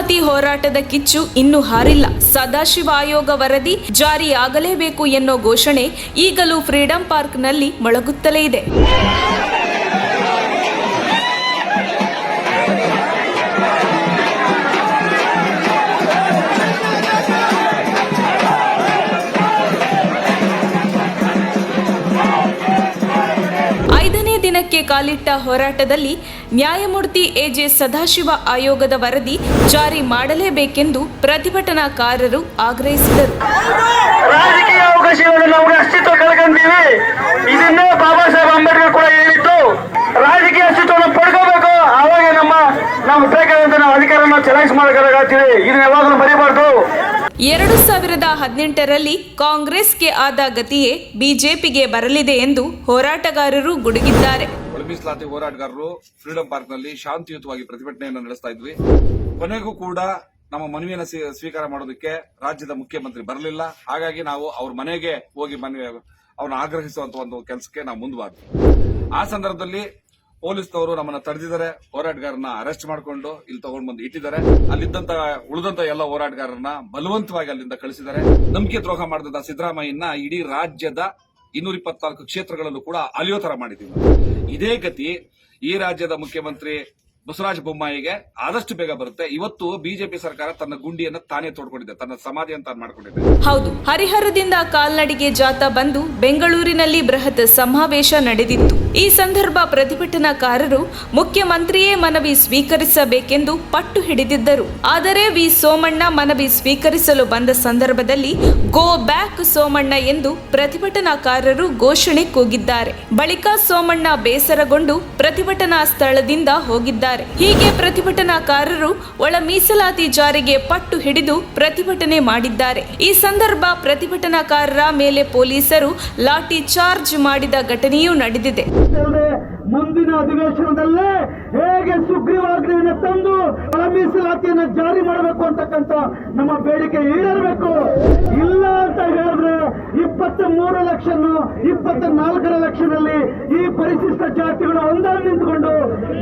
ಮೀಸಲಾತಿ ಹೋರಾಟದ ಕಿಚ್ಚು ಇನ್ನೂ ಹಾರಿಲ್ಲ. ಸದಾಶಿವ ಆಯೋಗ ವರದಿ ಜಾರಿಯಾಗಲೇಬೇಕು ಎನ್ನೋ ಘೋಷಣೆ ಈಗಲೂ ಫ್ರೀಡಂ ಪಾರ್ಕ್ನಲ್ಲಿ ಮೊಳಗುತ್ತಲೇ ಇದೆ. ದಿನಕ್ಕೆ ಕಾಲಿಟ್ಟ ಹೋರಾಟದಲ್ಲಿ ನ್ಯಾಯಮೂರ್ತಿ ಎಜೆ ಸದಾಶಿವ ಆಯೋಗದ ವರದಿ ಜಾರಿ ಮಾಡಲೇಬೇಕೆಂದು ಪ್ರತಿಭಟನಾಕಾರರು ಆಗ್ರಹಿಸಿದರು. ರಾಜಕೀಯ ಅವಕಾಶಗಳನ್ನು ನಾವು ಅಸ್ತಿತ್ವ ಕಳ್ಕೊಂತೀವಿ. ಇದನ್ನೇ ಬಾಬಾ ಸಾಹೇಬ್ ಅಂಬೇಡ್ಕರ್ ಕೂಡ ಹೇಳಿತ್ತು. ರಾಜಕೀಯ ಅಸ್ತಿತ್ವವನ್ನು ಪಡ್ಕೋಬೇಕು, ಆವಾಗ ನಮ್ಮ ಬೇಕಾದಂತ ನಾವು ಅಧಿಕಾರವನ್ನು ಚಲಾಯಿಸಬೇಕಾಗ್ತೀವಿ. ಇದನ್ನ ಯಾವಾಗಲೂ ಮರಿಬಾರ್ದು. 2018ರಲ್ಲಿ ಕಾಂಗ್ರೆಸ್ಗೆ ಆದ ಗತಿಯೇ ಬಿಜೆಪಿಗೆ ಬರಲಿದೆ ಎಂದು ಹೋರಾಟಗಾರರು ಗುಡುಗಿದ್ದಾರೆ. ಮೀಸಲಾತಿ ಹೋರಾಟಗಾರರು ಫ್ರೀಡಂ ಪಾರ್ಕ್ ನಲ್ಲಿ ಶಾಂತಿಯುತವಾಗಿ ಪ್ರತಿಭಟನೆಯನ್ನು ನಡೆಸ್ತಾ ಇದ್ವಿ. ಕೊನೆಗೂ ಕೂಡ ನಮ್ಮ ಮನವಿಯನ್ನು ಸ್ವೀಕಾರ ಮಾಡೋದಕ್ಕೆ ರಾಜ್ಯದ ಮುಖ್ಯಮಂತ್ರಿ ಬರಲಿಲ್ಲ. ಹಾಗಾಗಿ ನಾವು ಅವ್ರ ಮನೆಗೆ ಹೋಗಿ ಅವ್ರನ್ನ ಆಗ್ರಹಿಸುವಂತ ಒಂದು ಕೆಲಸಕ್ಕೆ ನಾವು ಮುಂದುವಾದ್ವಿ. ಆ ಸಂದರ್ಭದಲ್ಲಿ ಪೊಲೀಸ್ನವರು ನಮ್ಮನ್ನ ತಡೆದಿದ್ದಾರೆ. ಹೋರಾಟಗಾರನ ಅರೆಸ್ಟ್ ಮಾಡಿಕೊಂಡು ಇಲ್ಲಿ ತಗೊಂಡು ಬಂದು ಇಟ್ಟಿದ್ದಾರೆ. ಅಲ್ಲಿದ್ದಂತ ಉಳಿದಂತ ಎಲ್ಲ ಹೋರಾಟಗಾರರನ್ನ ಬಲವಂತವಾಗಿ ಅಲ್ಲಿಂದ ಕಳಿಸಿದ್ದಾರೆ. ನಂಬಿಕೆ ದ್ರೋಹ ಮಾಡಿದಂತ ಸಿದ್ದರಾಮಯ್ಯನ ಇಡೀ ರಾಜ್ಯದ 224 ಕ್ಷೇತ್ರಗಳಲ್ಲೂ ಕೂಡ ಅಲಿಯೋ ತರ ಮಾಡಿದ್ದೀವಿ. ಇದೇ ಗತಿ ಈ ರಾಜ್ಯದ ಮುಖ್ಯಮಂತ್ರಿ ಬಸವರಾಜ ಬೊಮ್ಮಾಯಿಗೆ ಆದಷ್ಟು ಬೇಗ ಬರುತ್ತೆ. ಇವತ್ತು ಬಿಜೆಪಿ ಸರ್ಕಾರ ತನ್ನ ಗುಂಡಿಯನ್ನು ತಾನೇ ತೋಡ್ಕೊಂಡಿದೆ, ತನ್ನ ಸಮಾಧಿ ಅಂತ ಮಾಡಿಕೊಂಡಿದೆ. ಹೌದು, ಹರಿಹರದಿಂದ ಕಾಲ್ನಡಿಗೆ ಜಾಥಾ ಬಂದು ಬೆಂಗಳೂರಿನಲ್ಲಿ ಬೃಹತ್ ಸಮಾವೇಶ ನಡೆದಿತ್ತು. ಈ ಸಂದರ್ಭ ಪ್ರತಿಭಟನಾಕಾರರು ಮುಖ್ಯಮಂತ್ರಿಯೇ ಮನವಿ ಸ್ವೀಕರಿಸಬೇಕೆಂದು ಪಟ್ಟು ಹಿಡಿದಿದ್ದರು. ಆದರೆ ವಿ ಸೋಮಣ್ಣ ಮನವಿ ಸ್ವೀಕರಿಸಲು ಬಂದ ಸಂದರ್ಭದಲ್ಲಿ ಗೋ ಬ್ಯಾಕ್ ಸೋಮಣ್ಣ ಎಂದು ಪ್ರತಿಭಟನಾಕಾರರು ಘೋಷಣೆ ಕೂಗಿದ್ದಾರೆ. ಬಳಿಕ ಸೋಮಣ್ಣ ಬೇಸರಗೊಂಡು ಪ್ರತಿಭಟನಾ ಸ್ಥಳದಿಂದ ಹೋಗಿದ್ದಾರೆ. ಹೀಗೆ ಪ್ರತಿಭಟನಾಕಾರರು ಒಳ ಮೀಸಲಾತಿ ಜಾರಿಗೆ ಪಟ್ಟು ಹಿಡಿದು ಪ್ರತಿಭಟನೆ ಮಾಡಿದ್ದಾರೆ. ಈ ಸಂದರ್ಭ ಪ್ರತಿಭಟನಾಕಾರರ ಮೇಲೆ ಪೊಲೀಸರು ಲಾಠಿ ಚಾರ್ಜ್ ಮಾಡಿದ ಘಟನೆಯೂ ನಡೆದಿದೆ. ಮುಂದಿನ ಅಧಿವೇಶನದಲ್ಲೇ ಹೇಗೆ ಸುಗ್ರೀವಾಜ್ಞೆಯನ್ನು ತಂದು ಒಳ ಮೀಸಲಾತಿಯನ್ನು ಜಾರಿ ಮಾಡಬೇಕು ಅಂತಕ್ಕಂಥ ನಮ್ಮ ಬೇಡಿಕೆ ಈಡೇರಬೇಕು. ಇಲ್ಲ ಅಂತ ಹೇಳಿದ್ರೆ 23 ಲಕ್ಷ 24 ಲಕ್ಷದಲ್ಲಿ ಈ ಪರಿಶಿಷ್ಟ ಜಾತಿಗಳು ಒಂದಾಗಿ ನಿಂತುಕೊಂಡು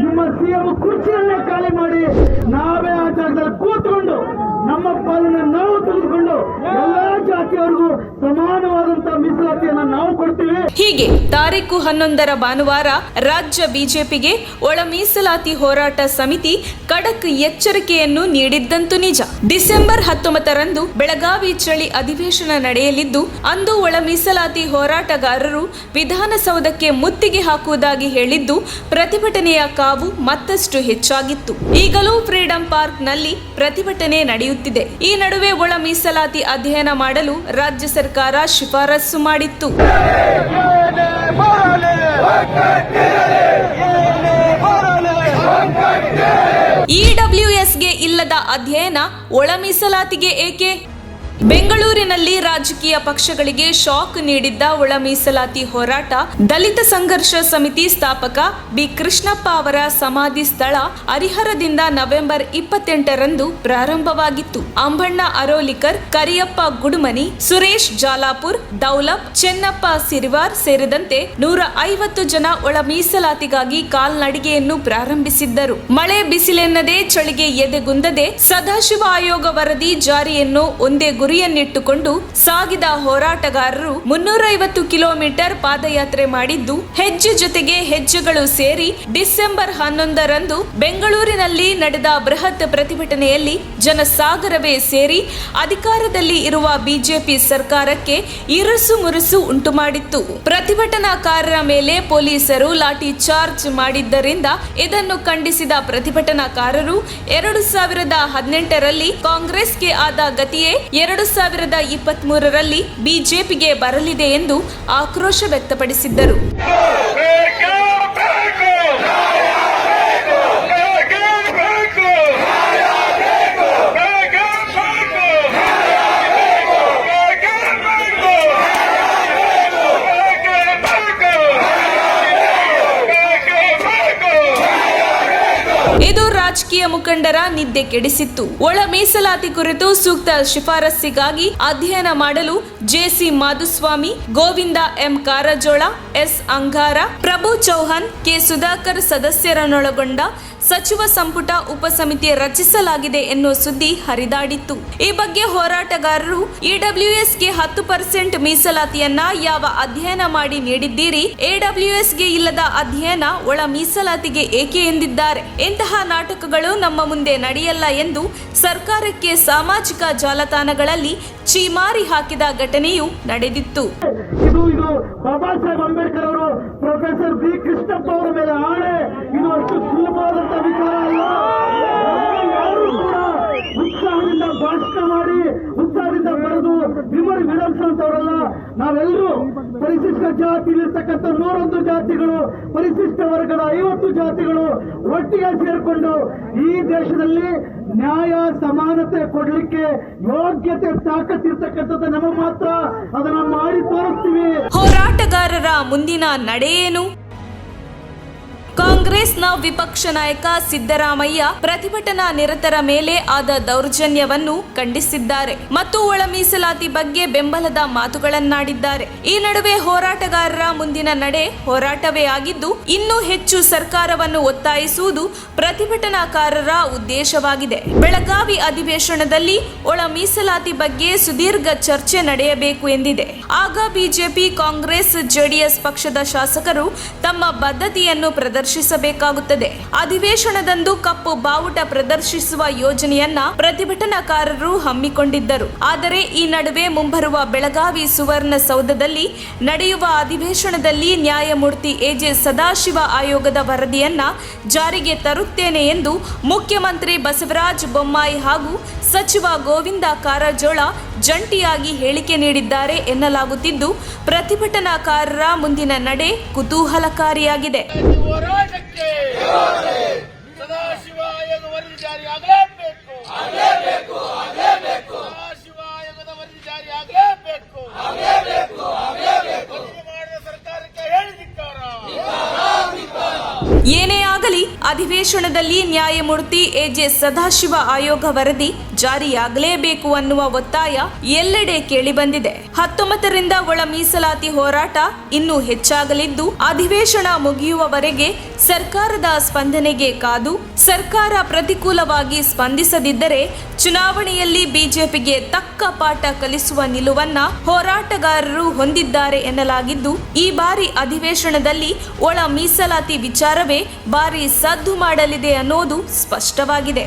ನಿಮ್ಮ ಸಿಎಂ ಕುರ್ಚಿಯನ್ನೇ ಖಾಲಿ ಮಾಡಿ ನಾವೇ ಆ ಜಾಗದಲ್ಲಿ ಕೂತ್ಕೊಂಡು ನಮ್ಮ ಪಾಲನೆ ನಾವು ತೆಗೆದುಕೊಂಡು ಎಲ್ಲಾ ಜಾತಿಯವರಿಗೂ ಸಮಾನವಾದಂತಹ ಮೀಸಲಾತಿಯನ್ನು ನಾವು ಕೊಡ್ತೀವಿ. ಹೀಗೆ ತಾರೀಖು 11ರ ಭಾನುವಾರ ರಾಜ್ಯ ಬಿಜೆಪಿಗೆ ಒಳ ಮೀಸಲಾತಿ ಹೋರಾಟ ಸಮಿತಿ ಖಡಕ್ ಎಚ್ಚರಿಕೆಯನ್ನು ನೀಡಿದ್ದಂತೂ ನಿಜ. ಡಿಸೆಂಬರ್ 19ರಂದು ಬೆಳಗಾವಿ ಚಳಿ ಅಧಿವೇಶನ ನಡೆಯಲಿದ್ದು ಅಂದು ಒಳ ಮೀಸಲಾತಿ ಹೋರಾಟಗಾರರು ವಿಧಾನಸೌಧಕ್ಕೆ ಮುತ್ತಿಗೆ ಹಾಕುವುದಾಗಿ ಹೇಳಿದ್ದು ಪ್ರತಿಭಟನೆಯ ಕಾವು ಮತ್ತಷ್ಟು ಹೆಚ್ಚಾಗಿತ್ತು. ಈಗಲೂ ಫ್ರೀಡಂ ಪಾರ್ಕ್ ನಲ್ಲಿ ಪ್ರತಿಭಟನೆ ನಡೆಯುತ್ತಿದೆ. ಈ ನಡುವೆ ಒಳ ಮೀಸಲಾತಿ ಅಧ್ಯಯನ ಮಾಡಲು ರಾಜ್ಯ ಸರ್ಕಾರ ಶಿಫಾರಸು ಮಾಡಿತ್ತು. ಇಡಬ್ಲ್ಯೂಎಸ್ಗೆ ಇಲ್ಲದ ಅಧ್ಯಯನ ಒಳ ಮೀಸಲಾತಿಗೆ ಏಕೆ? ಬೆಂಗಳೂರಿನಲ್ಲಿ ರಾಜಕೀಯ ಪಕ್ಷಗಳಿಗೆ ಶಾಕ್ ನೀಡಿದ್ದ ಒಳ ಮೀಸಲಾತಿ ಹೋರಾಟ ದಲಿತ ಸಂಘರ್ಷ ಸಮಿತಿ ಸ್ಥಾಪಕ ಬಿ ಕೃಷ್ಣಪ್ಪ ಅವರ ಸಮಾಧಿ ಸ್ಥಳ ಹರಿಹರದಿಂದ ನವೆಂಬರ್ 28ರಂದು ಪ್ರಾರಂಭವಾಗಿತ್ತು. ಅಂಬಣ್ಣ ಅರೋಲಿಕರ್, ಕರಿಯಪ್ಪ ಗುಡುಮನಿ, ಸುರೇಶ್ ಜಾಲಾಪುರ್, ದೌಲಪ್, ಚೆನ್ನಪ್ಪ ಸಿರಿವಾರ್ ಸೇರಿದಂತೆ 150 ಜನ ಒಳ ಮೀಸಲಾತಿಗಾಗಿ ಕಾಲ್ನಡಿಗೆಯನ್ನು ಪ್ರಾರಂಭಿಸಿದ್ದರು. ಮಳೆ ಬಿಸಿಲೆನ್ನದೇ ಚಳಿಗೆ ಎದೆಗುಂದದೆ ಸದಾಶಿವ ಆಯೋಗ ವರದಿ ಜಾರಿಯನ್ನು ಒಂದೇ ಗುರಿಯನ್ನಿಟ್ಟುಕೊಂಡು ಸಾಗಿದ ಹೋರಾಟಗಾರರು 350 ಕಿಲೋಮೀಟರ್ ಪಾದಯಾತ್ರೆ ಮಾಡಿದ್ದು ಹೆಜ್ಜೆ ಜೊತೆಗೆ ಹೆಜ್ಜೆಗಳು ಸೇರಿ ಡಿಸೆಂಬರ್ 11ರಂದು ಬೆಂಗಳೂರಿನಲ್ಲಿ ನಡೆದ ಬೃಹತ್ ಪ್ರತಿಭಟನೆಯಲ್ಲಿ ಜನಸಾಗರವೇ ಸೇರಿ ಅಧಿಕಾರದಲ್ಲಿ ಇರುವ ಬಿಜೆಪಿ ಸರ್ಕಾರಕ್ಕೆ ಇರುಸು ಮುರುಸು ಉಂಟು ಮಾಡಿತ್ತು. ಪ್ರತಿಭಟನಾಕಾರರ ಮೇಲೆ ಪೊಲೀಸರು ಲಾಠಿ ಚಾರ್ಜ್ ಮಾಡಿದ್ದರಿಂದ ಇದನ್ನು ಖಂಡಿಸಿದ ಪ್ರತಿಭಟನಾಕಾರರು 2018ರಲ್ಲಿ ಕಾಂಗ್ರೆಸ್ಗೆ ಆದ ಗತಿಯೇ 2023ರಲ್ಲಿ ಬಿಜೆಪಿಗೆ ಬರಲಿದೆ ಎಂದು ಆಕ್ರೋಶ ವ್ಯಕ್ತಪಡಿಸಿದ್ದರು. ಇದು ರಾಜಕೀಯ ಮುಖಂಡರ ನಿದ್ದೆ ಕೆಡಿಸಿತ್ತು. ಒಳ ಮೀಸಲಾತಿ ಕುರಿತು ಸೂಕ್ತ ಶಿಫಾರಸ್ಸಿಗಾಗಿ ಅಧ್ಯಯನ ಮಾಡಲು JC Madhuswamy, Govind M Karjol, S Angara, Prabhu Chauhan, K Sudhakar ಸದಸ್ಯರನ್ನೊಳಗೊಂಡ ಸಚಿವ ಸಂಪುಟ ಉಪಸಮಿತಿ ರಚಿಸಲಾಗಿದೆ ಎನ್ನುವ ಸುದ್ದಿ ಹರಿದಾಡಿತ್ತು. ಈ ಬಗ್ಗೆ ಹೋರಾಟಗಾರರು ಇಡಬ್ಲ್ಯೂಎಸ್ಗೆ 10% ಮೀಸಲಾತಿಯನ್ನ ಯಾವ ಅಧ್ಯಯನ ಮಾಡಿ ನೀಡಿದ್ದೀರಿ, ಎಡಬ್ಲ್ಯೂಎಸ್ಗೆ ಇಲ್ಲದ ಅಧ್ಯಯನ ಒಳ ಮೀಸಲಾತಿಗೆ ಏಕೆ ಎಂದಿದ್ದಾರೆ. ಇಂತಹ ನಾಟಕಗಳು ನಮ್ಮ ಮುಂದೆ ನಡೆಯಲ್ಲ ಎಂದು ಸರ್ಕಾರಕ್ಕೆ ಸಾಮಾಜಿಕ ಜಾಲತಾಣಗಳಲ್ಲಿ ಚೀಮಾರಿ ಹಾಕಿದ ಘಟನೆಯು ನಡೆದಿತ್ತು. ಇದು ಬಾಬಾ ಸಾಹೇಬ್ ಅಂಬೇಡ್ಕರ್ ಅವರು ಪ್ರೊಫೆಸರ್ ಬಿ ಕೃಷ್ಣಪ್ಪ ಅವರ ಮೇಲೆ ಆಣೆ. ಇದು ಅಷ್ಟು ಸುಲಭವಾದಂತಹ ವಿಚಾರ ಅಲ್ಲ. ಯಾರು ಕೂಡ ಉತ್ಸಾಹದಿಂದ ಭಾಷಣ ಮಾಡಿ ಉತ್ಸಾಹದಿಂದ ಬರೆದು ವಿಮರ್ಶಿಸುವಂತವರಲ್ಲ. ನಾವೆಲ್ಲರೂ ಪರಿಶಿಷ್ಟ ಜಾತಿಯಲ್ಲಿರ್ತಕ್ಕಂಥ 101 ಜಾತಿಗಳು, ಪರಿಶಿಷ್ಟ ವರ್ಗದ 50 ಜಾತಿಗಳು ಒಟ್ಟಿಗೆ ಸೇರಿಕೊಂಡು ಈ ದೇಶದಲ್ಲಿ ನ್ಯಾಯ ಸಮಾನತೆ ಕೊಡ್ಲಿಕ್ಕೆ ಯೋಗ್ಯತೆ ತಾಕತ್ತಿರ್ತಕ್ಕಂಥದ್ದು ನಮ್ಮ ಮಾತ್ರ. ಅದನ್ನ ಮಾಡಿ ತೋರಿಸ್ತೀವಿ. ಹೋರಾಟಗಾರರ ಮುಂದಿನ ನಡೆ ಏನು? ಕಾಂಗ್ರೆಸ್ನ ವಿಪಕ್ಷ ನಾಯಕ ಸಿದ್ದರಾಮಯ್ಯ ಪ್ರತಿಭಟನಾ ನಿರತರ ಮೇಲೆ ಆದ ದೌರ್ಜನ್ಯವನ್ನು ಖಂಡಿಸಿದ್ದಾರೆ ಮತ್ತು ಒಳ ಮೀಸಲಾತಿ ಬಗ್ಗೆ ಬೆಂಬಲದ ಮಾತುಗಳನ್ನಾಡಿದ್ದಾರೆ. ಈ ನಡುವೆ ಹೋರಾಟಗಾರರ ಮುಂದಿನ ನಡೆ ಹೋರಾಟವೇ ಆಗಿದ್ದು, ಇನ್ನೂ ಹೆಚ್ಚು ಸರ್ಕಾರವನ್ನು ಒತ್ತಾಯಿಸುವುದು ಪ್ರತಿಭಟನಾಕಾರರ ಉದ್ದೇಶವಾಗಿದೆ. ಬೆಳಗಾವಿ ಅಧಿವೇಶನದಲ್ಲಿ ಒಳ ಮೀಸಲಾತಿ ಬಗ್ಗೆ ಸುದೀರ್ಘ ಚರ್ಚೆ ನಡೆಯಬೇಕು ಎಂದಿದೆ. ಆಗ ಬಿಜೆಪಿ, ಕಾಂಗ್ರೆಸ್, ಜೆಡಿಎಸ್ ಪಕ್ಷದ ಶಾಸಕರು ತಮ್ಮ ಬದ್ಧತೆಯನ್ನು ಪ್ರದರ್ಶಿಸಬೇಕಾಗುತ್ತದೆ. ಅಧಿವೇಶನದಂದು ಕಪ್ಪು ಬಾವುಟ ಪ್ರದರ್ಶಿಸುವ ಯೋಜನೆಯನ್ನ ಪ್ರತಿಭಟನಾಕಾರರು ಹಮ್ಮಿಕೊಂಡಿದ್ದರು. ಆದರೆ ಈ ನಡುವೆ ಮುಂಬರುವ ಬೆಳಗಾವಿ ಸುವರ್ಣಸೌಧದಲ್ಲಿ ನಡೆಯುವ ಅಧಿವೇಶನದಲ್ಲಿ ನ್ಯಾಯಮೂರ್ತಿ ಎಜೆ ಸದಾಶಿವ ಆಯೋಗದ ವರದಿಯನ್ನ ಜಾರಿಗೆ ತರುತ್ತೇನೆ ಎಂದು ಮುಖ್ಯಮಂತ್ರಿ ಬಸವರಾಜ ಬೊಮ್ಮಾಯಿ ಹಾಗೂ ಸಚಿವ ಗೋವಿಂದ ಕಾರಜೋಳ ಜಂಟಿಯಾಗಿ ಹೇಳಿಕೆ ನೀಡಿದ್ದಾರೆ ಎನ್ನಲಾಗುತ್ತಿದ್ದು, ಪ್ರತಿಭಟನಾಕಾರರ ಮುಂದಿನ ನಡೆ ಕುತೂಹಲಕಾರಿಯಾಗಿದೆ. ಹೋರಾಟಕ್ಕೆ ಸದಾಶಿವ ಆಯೋಗ ವರದಿ ಜಾರಿಯಾಗಲೇಬೇಕು. ಸದಾಶಿವ ಆಯೋಗದ ವರದಿ ಜಾರಿಯಾಗಲೇಬೇಕು. ಮಾಡಿದ ಸರ್ಕಾರಕ್ಕೆ ಹೇಳಿದಿಕ್ಕಾರ. ಏನೇ ಆಗಲಿ ಅಧಿವೇಶನದಲ್ಲಿ ನ್ಯಾಯಮೂರ್ತಿ ಎಜೆ ಸದಾಶಿವ ಆಯೋಗ ವರದಿ ಜಾರಿಯಾಗಲೇಬೇಕು ಅನ್ನುವ ಒತ್ತಾಯ ಎಲ್ಲೆಡೆ ಕೇಳಿಬಂದಿದೆ. 19ರಿಂದ ಒಳ ಮೀಸಲಾತಿ ಹೋರಾಟ ಇನ್ನೂ ಹೆಚ್ಚಾಗಲಿದ್ದು, ಅಧಿವೇಶನ ಮುಗಿಯುವವರೆಗೆ ಸರ್ಕಾರದ ಸ್ಪಂದನೆಗೆ ಕಾದು ಸರ್ಕಾರ ಪ್ರತಿಕೂಲವಾಗಿ ಸ್ಪಂದಿಸದಿದ್ದರೆ ಚುನಾವಣೆಯಲ್ಲಿ ಬಿಜೆಪಿಗೆ ತಕ್ಕ ಪಾಠ ಕಲಿಸುವ ನಿಲುವನ್ನ ಹೋರಾಟಗಾರರು ಹೊಂದಿದ್ದಾರೆ ಎನ್ನಲಾಗಿದ್ದು, ಈ ಬಾರಿ ಅಧಿವೇಶನದಲ್ಲಿ ಒಳ ಮೀಸಲಾತಿ ವಿಚಾರವೇ ಭಾರಿ ಸದ್ದು ಮಾಡಲಿದೆ ಅನ್ನೋದು ಸ್ಪಷ್ಟವಾಗಿದೆ.